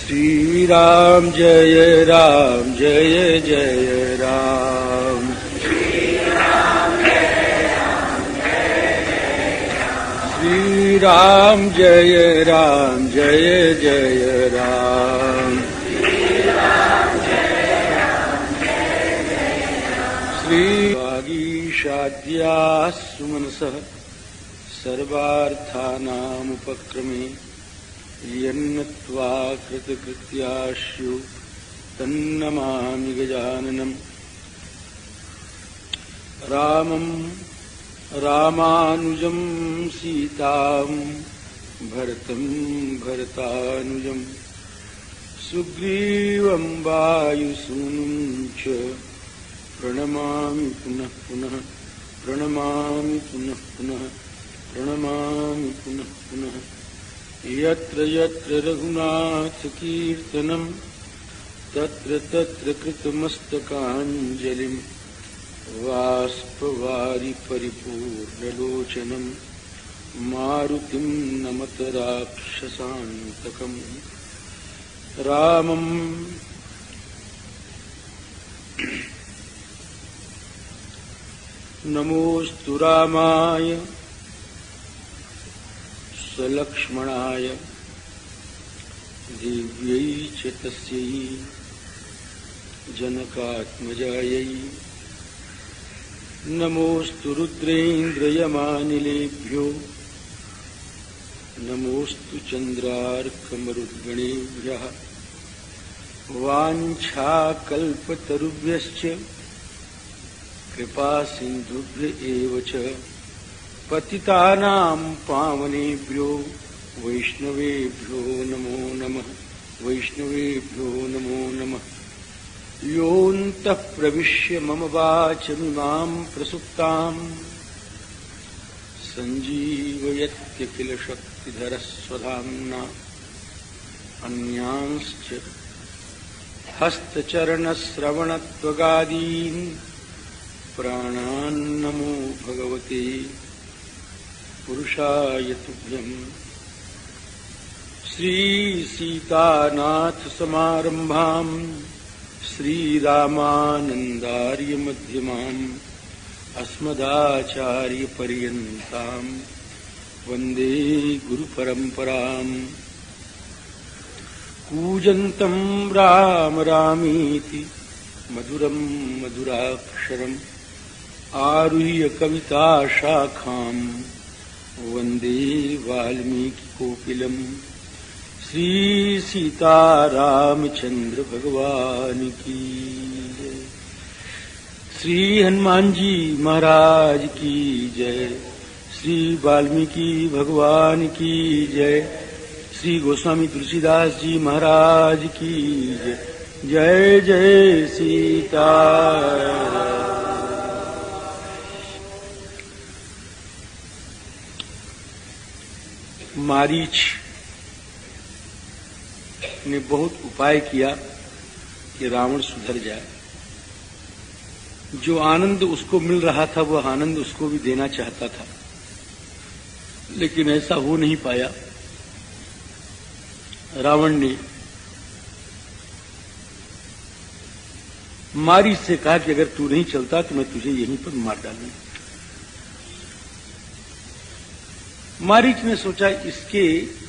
श्री राम जय राम जय जय राम। श्री राम जय राम जय जय राम। श्री वागीशाद्या सुमनसः सर्वार्थानामुपक्रमे यन्नत्वा कृतकृत्यास्यु तन्नमामि गजाननम्। रामं रामानुजं सीतां भरतं भरतानुजं सुग्रीवं वायुसूनुं च प्रणमामि पुनः पुनः प्रणमामि पुनः पुनः प्रणमामि पुनः पुनः। यत्र यत्र रघुनाथकीर्तनं तत्र तत्र कृतमस्तकाञ्जलिं बाष्पवारि परिपूर्णलोचनं मारुतिं नमत राक्षसान्तकम्। रामं नमोऽस्तु रामाय लक्ष्मणाय देव्यै च तस्यै जनकात्मजायै। नमोऽस्तु रुद्रेन्द्रयमानिलेभ्यो नमोऽस्तु चन्द्रार्कमरुद्गणेभ्यः। वाञ्छाकल्पतरुभ्यश्च कृपासिन्धुभ्य एव च पतितानां पावनेभ्यो वैष्णवेभ्यो नमो नमः। वैष्णवेभ्यो नमो नमः। योऽन्तः प्रविश्य मम वाचमिमां प्रसुप्तां सञ्जीवयत्यखिलशक्तिधरस्वधाम्ना अन्यांश्च हस्तचरणश्रवणत्वगादीन् प्राणान् नमो भगवते पुरुषाय तुभ्यम्। श्रीसीतानाथ समारम्भाम् श्रीरामानन्दार्य मध्यमाम् अस्मदाचार्यपर्यन्ताम् वन्दे गुरुपरम्पराम्। कूजन्तम् राम रामीति मधुरम् मधुराक्षरम् आरुह्य कविताशाखाम् वन्दे वाल्मीकिकोकिलम्। श्री सीतारामचंद्र भगवान की जय। श्री हनुमान जी महाराज की जय। श्री वाल्मीकि भगवान की जय। श्री गोस्वामी तुलसीदास जी महाराज की जय। जय जय सीताराम। मारीच ने बहुत उपाय किया कि रावण सुधर जाए। जो आनंद उसको मिल रहा था वह आनंद उसको भी देना चाहता था, लेकिन ऐसा हो नहीं पाया। रावण ने मारीच से कहा कि अगर तू नहीं चलता तो मैं तुझे यहीं पर मार डालूंगा। मारीच ने सोचा इसके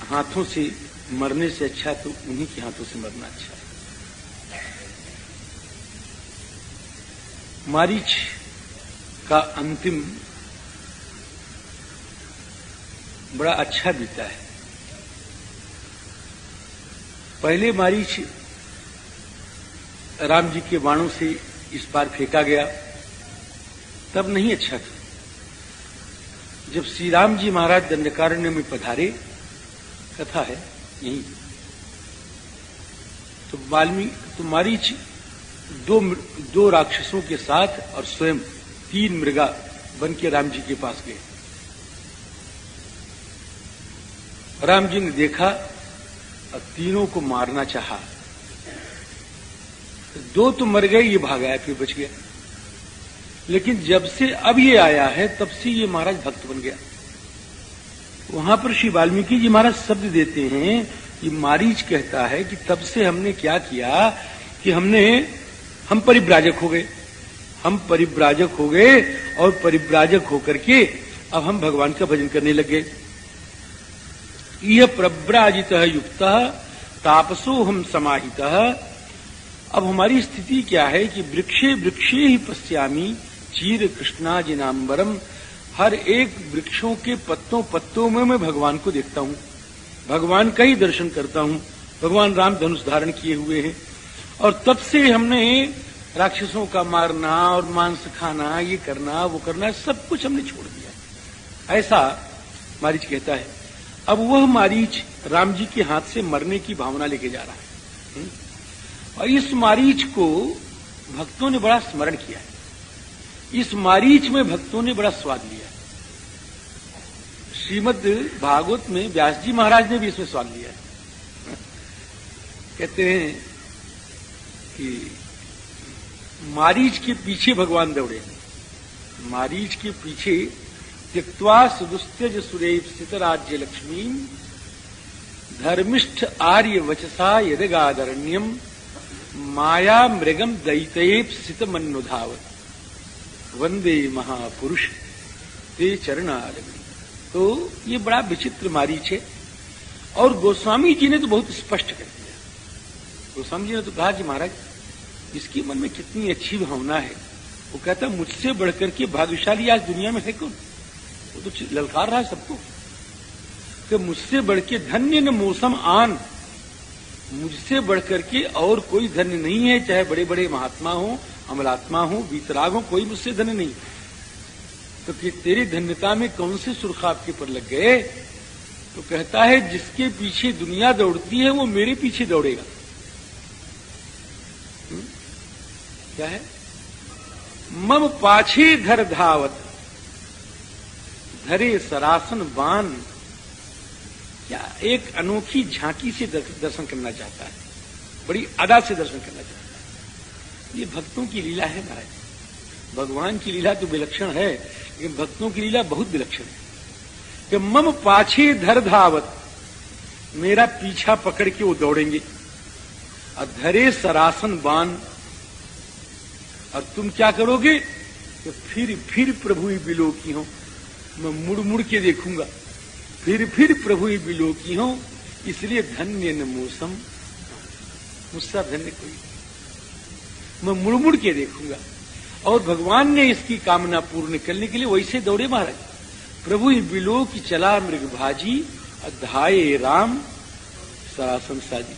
हाथों से मरने से अच्छा तो उन्हीं के हाथों से मरना अच्छा है। मारीच का अंतिम बड़ा अच्छा बीता है। पहले मारीच राम जी के बाणों से इस पार फेंका गया, तब नहीं अच्छा था। जब श्री राम जी महाराज दंडकारण्य में पधारे, कथा है यही, तो मारीच दो राक्षसों के साथ और स्वयं 3 मृगा बन के राम जी के पास गए। राम जी ने देखा और तीनों को मारना चाहा। 2 तो मर गए, ये भाग आया, फिर बच गया। लेकिन जब से अब ये आया है तब से ये महाराज भक्त बन गया। वहां पर श्री वाल्मीकि जी महाराज शब्द देते हैं ये मारीच कहता है कि तब से हमने क्या किया कि हम परिव्राजक हो गए, हम परिव्राजक हो गए और परिव्राजक होकर के अब हम भगवान का भजन करने लगे। यह प्रव्राजित युक्त तापसो हम समाहित। अब हमारी स्थिति क्या है कि वृक्षे वृक्षे ही पश्यामी चीर कृष्णा जिनांबरम। हर एक वृक्षों के पत्तों पत्तों में मैं भगवान को देखता हूं, भगवान का ही दर्शन करता हूं। भगवान राम धनुष धारण किए हुए हैं और तब से हमने राक्षसों का मारना और मांस खाना, ये करना वो करना, सब कुछ हमने छोड़ दिया, ऐसा मारीच कहता है। अब वह मारीच राम जी के हाथ से मरने की भावना लेके जा रहा है और इस मारीच को भक्तों ने बड़ा स्मरण किया है, इस मारीच में भक्तों ने बड़ा स्वाद लिया। श्रीमद् भागवत में व्यास जी महाराज ने भी इसमें स्वाद लिया है। कहते हैं कि मारीच के पीछे भगवान दौड़े, मारीच के पीछे त्यक्त्वा सुदुस्त्यज सुरेव स्थित राज्य लक्ष्मी धर्मिष्ठ आर्य वचसा यदगादरण्यम माया मृगम दैतेप स्थित मन्नुधावत वंदे महापुरुष ते चरणारविंद। तो ये बड़ा विचित्र मारीच है और गोस्वामी जी ने तो बहुत स्पष्ट कर दिया। गोस्वामी जी ने तो कहा कि महाराज इसके मन में कितनी अच्छी भावना है। वो कहता मुझसे बढ़कर के भाग्यशाली आज दुनिया में है कौन? वो तो ललकार रहा है सबको कि मुझसे बढ़ के धन्य न मौसम आन, मुझसे बढ़कर के और कोई धन्य नहीं है, चाहे बड़े बड़े महात्मा हो, अमलात्मा हो, वीतराग हो, कोई मुझसे धन्य नहीं। तो कि तेरी धन्यता में कौन से सुर्ख आपके पर लग गए? तो कहता है जिसके पीछे दुनिया दौड़ती है वो मेरे पीछे दौड़ेगा। क्या है? मम पाछे धर धावत धरे सरासन बान। क्या एक अनोखी झांकी से दर्शन करना चाहता है, बड़ी अदा से दर्शन करना चाहता है। ये भक्तों की लीला है महाराज। भगवान की लीला तो विलक्षण है, लेकिन भक्तों की लीला बहुत विलक्षण है कि मम पाछे धर धावत, मेरा पीछा पकड़ के वो दौड़ेंगे और धरे सरासन बान। और तुम क्या करोगे? तो फिर प्रभु ही बिलो की हो, मैं मुड़ मुड़ के देखूंगा, फिर प्रभु ही बिलो की हो, इसलिए धन्य न मौसम, मुझसा धन्य कोई, मैं मुड़ मुड़ के देखूंगा। और भगवान ने इसकी कामना पूर्ण करने के लिए वैसे दौड़े महाराज। प्रभु ही बिलो की चला मृगभाजी अध्याये राम सरासन साजी।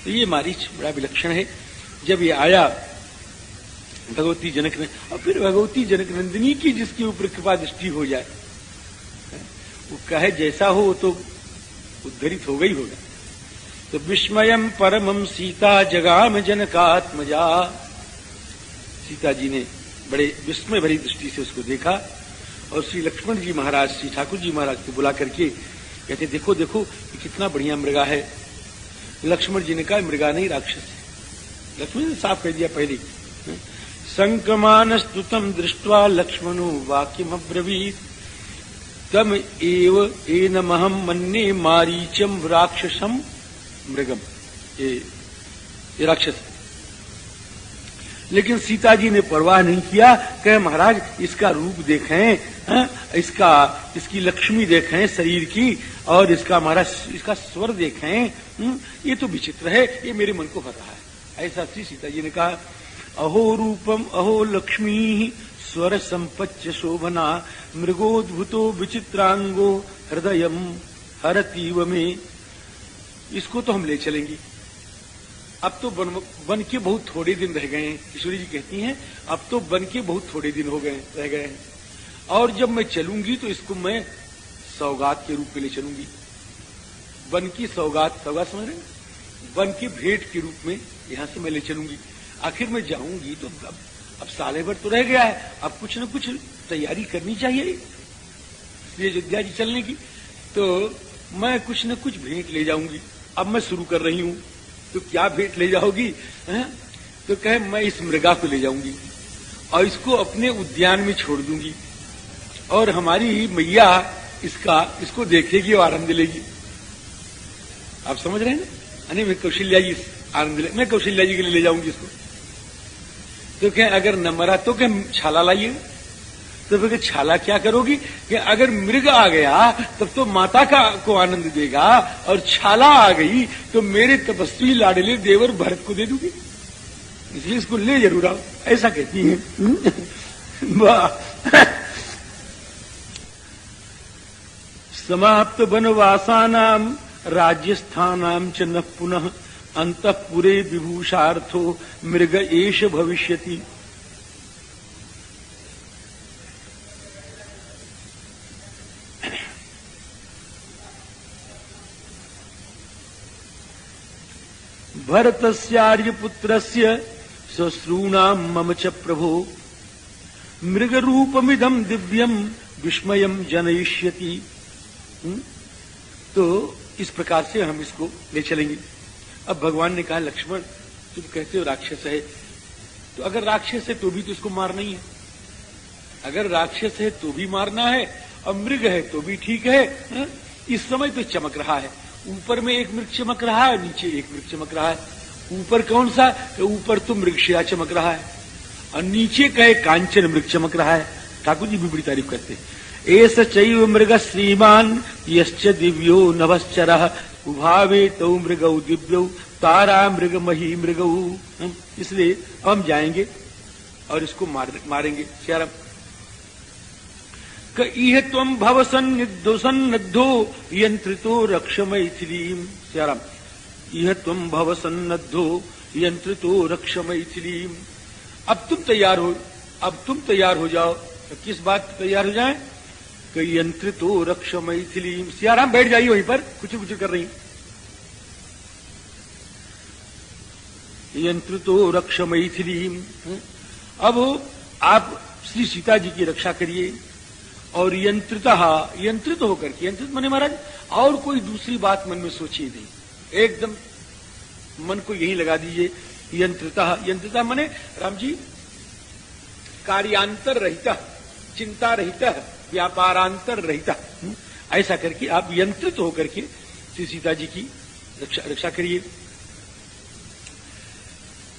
तो ये मारीच बड़ा विलक्षण है। जब ये आया भगवती जनक ने, और फिर भगवती जनक नंदिनी की जिसके ऊपर कृपा दृष्टि हो जाए, वो कहे जैसा हो वो तो उद्धरित हो गई होगा। तो विस्मयम परमम सीता जगाम जनकात्मजा। सीता जी ने बड़े विस्मय भरी दृष्टि से उसको देखा और श्री लक्ष्मण जी महाराज, श्री ठाकुर जी महाराज को बुला करके कहते देखो देखो ये कितना बढ़िया मृगा है। लक्ष्मण जी ने कहा मृगा नहीं राक्षस है। लक्ष्मण ने साफ कह दिया पहले। संकमानस्तुतम दृष्ट्वा लक्ष्मणो वाक्यमब्रवीत तम एव एनमहम मन्ये मारीचम राक्षसम मृगम। ये राक्षस। लेकिन सीता जी ने परवाह नहीं किया, कहे महाराज इसका रूप देखें, इसकी लक्ष्मी देखें शरीर की, और इसका महाराज इसका स्वर देखें, ये तो विचित्र है, ये मेरे मन को हर रहा है। ऐसा श्री सीता जी ने कहा अहो रूपम अहो लक्ष्मी स्वर संपच्च शोभना मृगोद्भुतो विचित्रांगो हृदयम हरतीव में। इसको तो हम ले चलेंगे। अब तो बन के बहुत थोड़े दिन रह गए हैं। ईश्वरी जी कहती हैं अब तो बन के बहुत थोड़े दिन रह गए हैं, और जब मैं चलूंगी तो इसको मैं सौगात के रूप में ले चलूंगी। बन की सौगात समझ रहे हैं? बन की भेंट के रूप में यहां से मैं ले चलूंगी। आखिर में जाऊंगी तो अब साले भर तो रह गया है, अब कुछ न कुछ तैयारी करनी चाहिए इसलिए अयोध्या जी चलने की। तो मैं कुछ न कुछ भेंट ले जाऊंगी। अब मैं शुरू कर रही हूं। तो क्या भेंट ले जाओगी? तो कहे मैं इस मृगा को ले जाऊंगी और इसको अपने उद्यान में छोड़ दूंगी, और हमारी मैया इसको देखेगी और आनंद लेगी। आप समझ रहे हैं ना? अरे मैं कौशल्या जी आनंद मैं कौशल्या जी के लिए ले जाऊंगी इसको। तो क्या अगर न मरा तो क्या छाला लाइए? तो फिर छाला क्या करोगी कि अगर मृग आ गया तब तो माता का को आनंद देगा, और छाला आ गई तो मेरे तपस्वी लाडले देवर भरत को दे दूंगी, इसलिए इसको ले जरूर आओ, ऐसा कहती है। समाप्त वनवासानाम राज्यस्थानाम च न पुनः अंतःपुरे विभूषार्थो मृग एष भविष्यति। भरतस्यार्यपुत्रस्य श्वश्रूणाम मम च प्रभो मृग रूपमिदं दिव्यम विस्मयम जनयिष्यति। तो इस प्रकार से हम इसको ले चलेंगे। अब भगवान ने कहा लक्ष्मण तुम कहते हो राक्षस है, तो अगर राक्षस है तो भी तो इसको मारना ही है। अगर राक्षस है तो भी मारना है, और मृग है तो भी ठीक है। इस समय तो चमक रहा है, ऊपर में एक मृग चमक रहा है, नीचे एक मृग चमक रहा है। ऊपर कौन सा? तो ऊपर तो मृगशिरा चमक रहा है, और नीचे कहे कांचन मृग चमक रहा है। ठाकुर जी भी बड़ी तारीफ करते हैं। एस चैव मृग श्रीमान यश्च दिव्यो नभश्चरः उभावे तौ मृगौ दिव्यौ तारा मृग मही मृगौ। इसलिए हम जाएंगे और इसको मारेंगे। श्याराम इह त्वं भव सन्निधो यंत्रितो रक्ष मैथिलीम। श्याराम इह त्वं भव सन्निधो यंत्रितो रक्ष मैथिलीम। अब तुम तैयार हो, अब तुम तैयार हो जाओ। तो किस बात तैयार हो जाए? कि यंत्रितो रक्ष मैथिलीम। सियाराम बैठ जाइए वहीं पर, कुछ कुछ कर रही। यंत्रितो रक्ष मैथिलीम। अब आप श्री सीता जी की रक्षा करिए, और यंत्रित होकर के, यंत्रित माने महाराज और कोई दूसरी बात मन में सोचिए नहीं, एकदम मन को यही लगा दीजिए। यंत्रिता माने राम जी कार्यांतर रहिता, चिंता रहिता, व्यापारांतर रहिता, ऐसा करके आप यंत्रित होकर के श्री सीता जी की रक्षा करिए।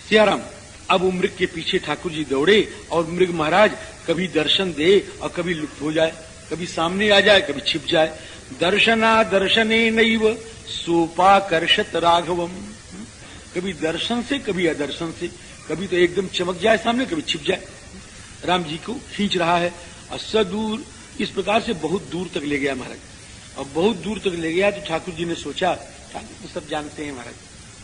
सियाराम अब वो मृग के पीछे ठाकुर जी दौड़े, और मृग महाराज कभी दर्शन दे और कभी लुप्त हो जाए, कभी सामने आ जाए, कभी छिप जाए। दर्शना दर्शने नैव सोपाकर्षत राघवम। कभी दर्शन से कभी अदर्शन से, कभी तो एकदम चमक जाए सामने, कभी छिप जाए। राम जी को खींच रहा है, और सदूर इस प्रकार से बहुत दूर तक ले गया महाराज। और बहुत दूर तक ले गया तो ठाकुर जी ने सोचा, ठाकुर तो सब जानते हैं महाराज,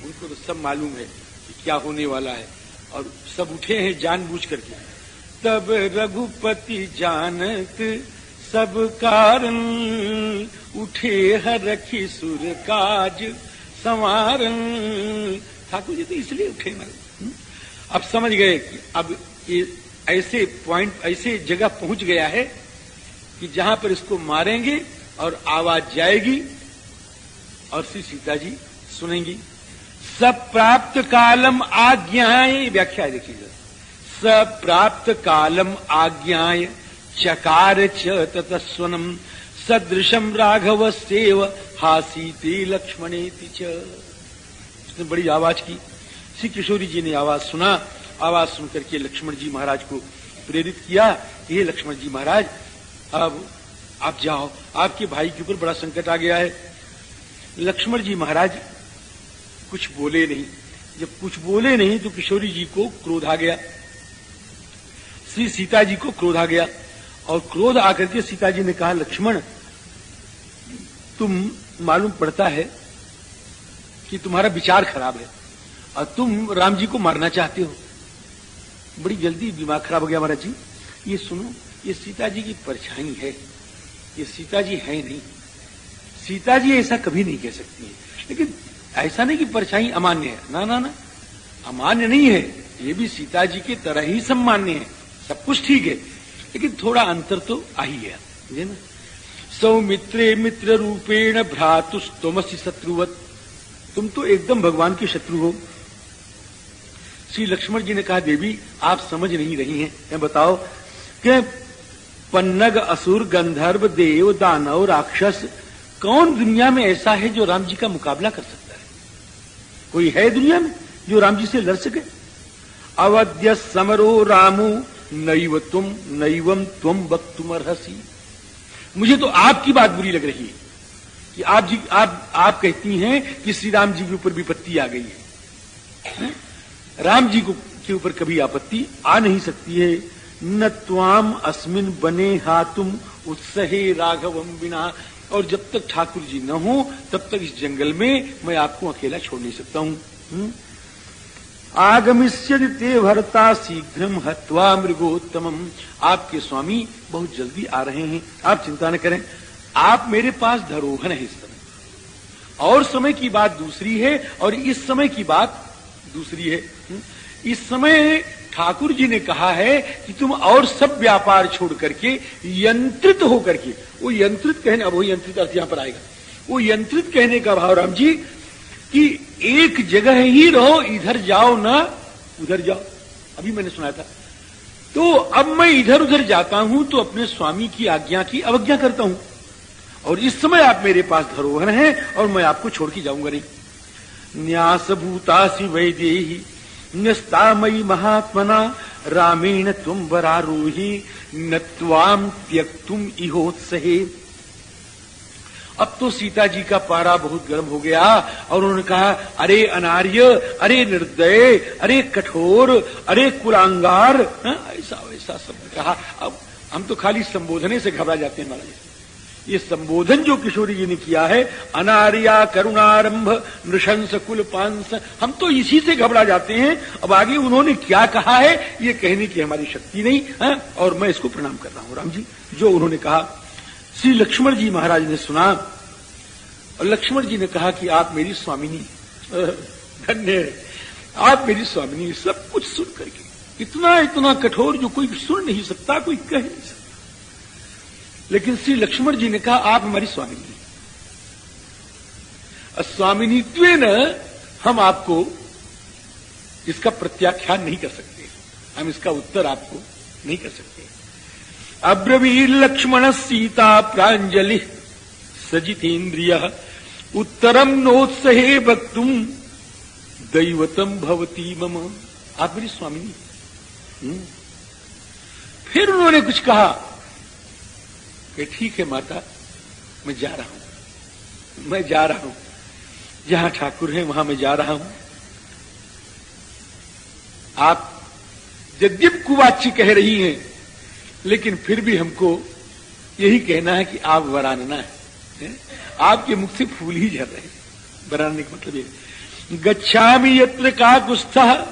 उनको तो सब मालूम है कि क्या होने वाला है, और सब उठे हैं जानबूझ करके। तब रघुपति जानत सब कारण उठे हर रखी सुर काज संवारन। ठाकुर जी तो इसलिए उठे महाराज, अब समझ गए कि अब ये ऐसे पॉइंट, ऐसे जगह पहुंच गया है कि जहां पर इसको मारेंगे और आवाज जाएगी और श्री सीता जी सुनेंगी। सब प्राप्त कालम आज्ञाएं, व्याख्या देखिएगा। सब प्राप्त कालम आज्ञाएं चकार च ततस्वनम सदृशम राघव सेव हासीते लक्ष्मणेति च। उसने बड़ी आवाज की, श्री किशोरी जी ने आवाज सुना। आवाज सुनकर के लक्ष्मण जी महाराज को प्रेरित किया, ये लक्ष्मण जी महाराज अब आप जाओ, आपके भाई के ऊपर बड़ा संकट आ गया है। लक्ष्मण जी महाराज कुछ बोले नहीं। जब कुछ बोले नहीं तो किशोरी जी को क्रोध आ गया, श्री सीता जी को क्रोध आ गया, और क्रोध आकर के सीता जी ने कहा लक्ष्मण तुम मालूम पड़ता है कि तुम्हारा विचार खराब है और तुम राम जी को मारना चाहते हो। बड़ी जल्दी दिमाग खराब हो गया महाराज जी। ये सुनो, ये सीता जी की परछाई है, ये सीता जी है नहीं। सीता जी ऐसा कभी नहीं कह सकती है, लेकिन ऐसा नहीं कि परछाई अमान्य है, ना ना ना, अमान्य नहीं है, ये भी सीता जी के तरह ही सम्मान्य है, सब कुछ ठीक है, लेकिन थोड़ा अंतर तो आ ही गया है ना। सौमित्रे मित्र रूपेण भ्रातुस्तमसि शत्रुवत। तुम तो एकदम भगवान के शत्रु हो। श्री लक्ष्मण जी ने कहा देवी आप समझ नहीं रही हैं, मैं बताओ कि पन्नग असुर गंधर्व देव दानव राक्षस कौन दुनिया में ऐसा है जो राम जी का मुकाबला कर सकता है? कोई है दुनिया में जो राम जी से लड़ सके? अवध्य समरो रामो नैव तुम नैवम तुम वक्तुम अर्हसि। मुझे तो आपकी बात बुरी लग रही है कि आप कहती हैं कि श्री राम जी के ऊपर विपत्ति आ गई है? राम जी को के ऊपर कभी आपत्ति आ नहीं सकती है। न त्वाम अस्मिन बने हातुम उत्सहे राघवम बिना। और जब तक ठाकुर जी न हो तब तक इस जंगल में मैं आपको अकेला छोड़ नहीं सकता हूं। आगमिष्यति ते भरता शीघ्रम हत्वा मृगोत्तमम। आपके स्वामी बहुत जल्दी आ रहे हैं, आप चिंता न करें। आप मेरे पास धरोहर है इस समय, और समय की बात दूसरी है और इस समय की बात दूसरी है। इस समय ठाकुर जी ने कहा है कि तुम और सब व्यापार छोड़ करके यंत्रित होकर के, वो यंत्रित कहने, अब वो यंत्रित अर्थ यहां पर आएगा, वो यंत्रित कहने का भाव राम जी कि एक जगह ही रहो, इधर जाओ ना उधर जाओ। अभी मैंने सुना था। तो अब मैं इधर उधर जाता हूं तो अपने स्वामी की आज्ञा की अवज्ञा करता हूं, और इस समय आप मेरे पास धरोहर हैं और मैं आपको छोड़ के जाऊंगा नहीं। न्यास भूतासी वैदेही न्यस्तामयी महात्मना रामेण तुम वरारोही न त्वाम त्यक्तुम इहोत्सहे। अब तो सीता जी का पारा बहुत गर्म हो गया और उन्होंने कहा, अरे अनार्य, अरे निर्दय, अरे कठोर, अरे कुलांगार, ऐसा वैसा शब्द कहा। अब हम तो खाली संबोधने से घबरा जाते हैं महाराज। ये संबोधन जो किशोरी जी ने किया है, अनार्या करुणारंभ नृशंस कुल पांस, हम तो इसी से घबरा जाते हैं। अब आगे उन्होंने क्या कहा है ये कहने की हमारी शक्ति नहीं है, और मैं इसको प्रणाम कर रहा हूं राम जी। जो उन्होंने कहा, श्री लक्ष्मण जी महाराज ने सुना और लक्ष्मण जी ने कहा कि आप मेरी स्वामिनी, धन्य है आप मेरी स्वामिनी। सब कुछ सुन करके इतना इतना कठोर जो कोई सुन नहीं सकता, कोई कह नहीं सकता, लेकिन श्री लक्ष्मण जी ने कहा आप हमारी स्वामिनी। स्वामिनीत्वेन हम आपको इसका प्रत्याख्यान नहीं कर सकते, हम इसका उत्तर आपको नहीं कर सकते। अब्रवीर लक्ष्मण सीता प्रांजलि सजितेन्द्रिय उत्तरम नोत्सहे वक्तुम दैवतम भवती मम। आप मेरी स्वामिनी। फिर उन्होंने कुछ कहा कि ठीक है माता, मैं जा रहा हूं, जहां ठाकुर है वहां मैं जा रहा हूं। आप यद्यप कुवाच्य कह रही हैं, लेकिन फिर भी हमको यही कहना है कि आप वरानना है। आपके मुख से फूल ही झर रहे हैं। वरानने का मतलब ये, गच्छामि यत्र काकुत्स्थः।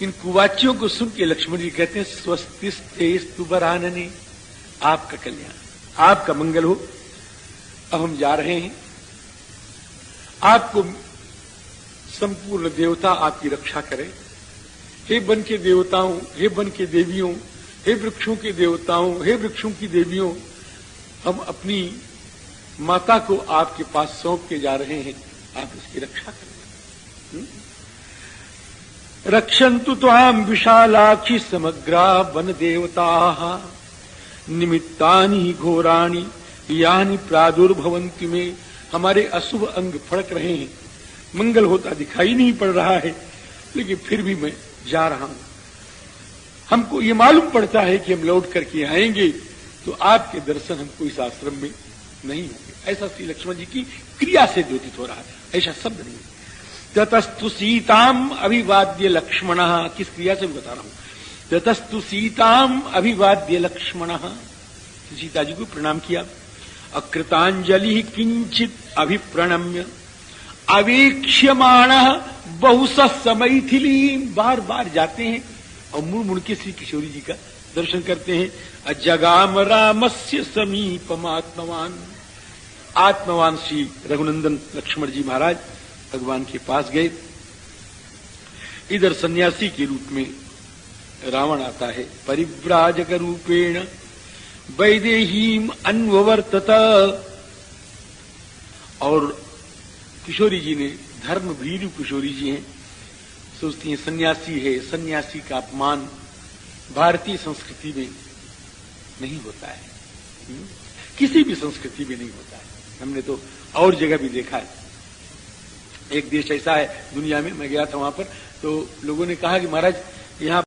इन कुवाच्यों को सुन के लक्ष्मण जी कहते हैं, स्वस्तिस्तेस्तु वरानने, आपका कल्याण, आपका मंगल हो। अब हम जा रहे हैं, आपको संपूर्ण देवता आपकी रक्षा करें। हे वन के देवताओं, हे वन के देवियों, हे वृक्षों के देवताओं, हे वृक्षों की देवियों, हम अपनी माता को आपके पास सौंप के जा रहे हैं, आप इसकी रक्षा करें। रक्षन्तु त्वाम विशालाक्षि समग्रा वन देवताः निमित्तानि घोराणि यानि प्रादुर्भवन्ति में। हमारे अशुभ अंग फड़क रहे हैं, मंगल होता दिखाई नहीं पड़ रहा है, लेकिन फिर भी मैं जा रहा हूं। हमको ये मालूम पड़ता है कि हम लौट करके आएंगे तो आपके दर्शन हमको इस आश्रम में नहीं होंगे। ऐसा श्री लक्ष्मण जी की क्रिया से द्योतित हो रहा है, ऐसा शब्द नहीं। ततस्तु सीताम अभिवाद्य लक्ष्मण, किस क्रिया से बता रहा हूं। ततस्तु सीताम अभिवाद्य लक्ष्मण, सीता जी को प्रणाम किया। अकृतांजलि किंचित अभिप्रणम्य अवेक्ष्यमाण बहुस समैथिली। बार बार जाते हैं और मुड़ मुड़ के श्री किशोरी जी का दर्शन करते हैं। अजगाम रामस्य समीपम आत्मवान, आत्मवान श्री रघुनंदन लक्ष्मण जी महाराज भगवान के पास गए। इधर सन्यासी के रूप में रावण आता है, परिव्राजक रूपेण वैदेहीम अन्ववर्तत। और किशोरी जी ने, धर्म भीरु किशोरी जी हैं, सोचती हैं सन्यासी है, सन्यासी का अपमान भारतीय संस्कृति में नहीं होता है। किसी भी संस्कृति में नहीं होता है। हमने तो और जगह भी देखा है। एक देश ऐसा है दुनिया में, मैं गया था वहां पर, तो लोगों ने कहा कि महाराज यहाँ